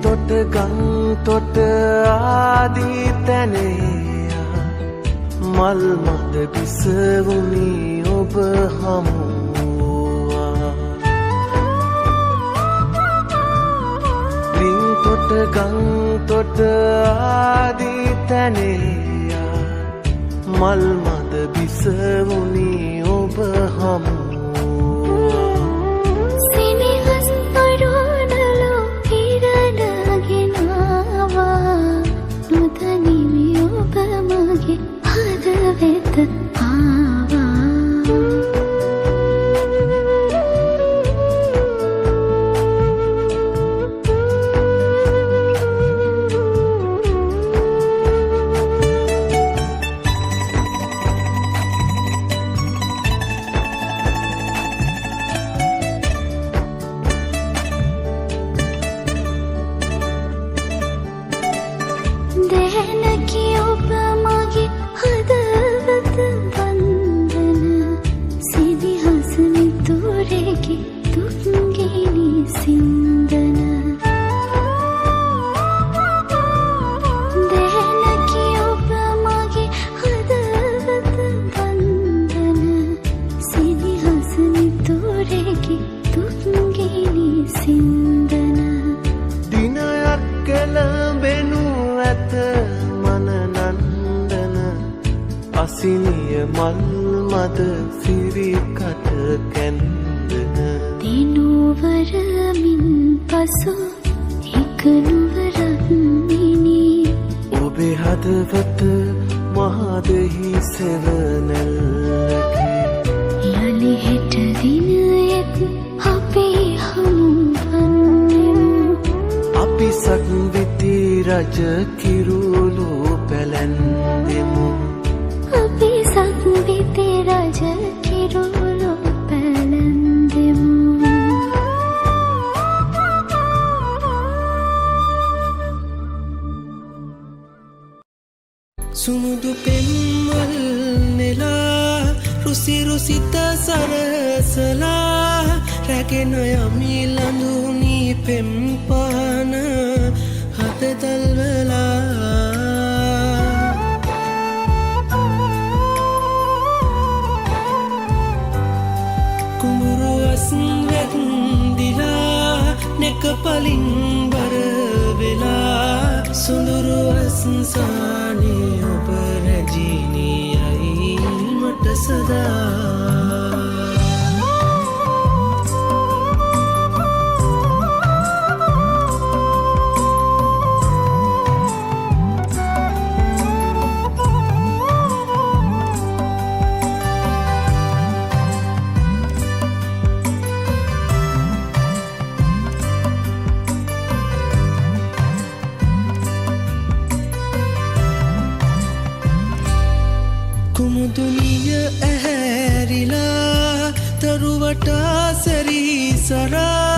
තොට ගං තොට ආදී තැනේ මල් මද බිසවුනි ඔබ හමුවා ලින් තොට ගං තොට ආදී තැනේ මල් මද බිසවුනි ඔබ හමුවා සිනිය මල් මද සිරිකට කැන්දන දිනුවරමින් පසු එක නුවරක් මිනි ඔබේ හදවත මහදෙහි සෙවනැල්ලකි යලි හෙට දිනයෙත් අපේ හමුවන්නෙමු අපි සක්විති රජ කිරුළු පැලැන්දෙමු අපි සක්විති රජ කිරුළු පැලැන්දෙමු සුමුදු පෙම්වල් නෙලා රුසි රුසිත සරසලා රැගෙන යමි ලඳුනි පෙම් පාන හත තල්වලා කුඹුරු අස්න් වැන්දිලා නෙක පලින් බර වෙලා සුඳුරු අස්න්සානේ ඔබ රැජිනියයි මට සදා කුමුදුනිය ඇහැරිලා තරුවටා සැරී සරා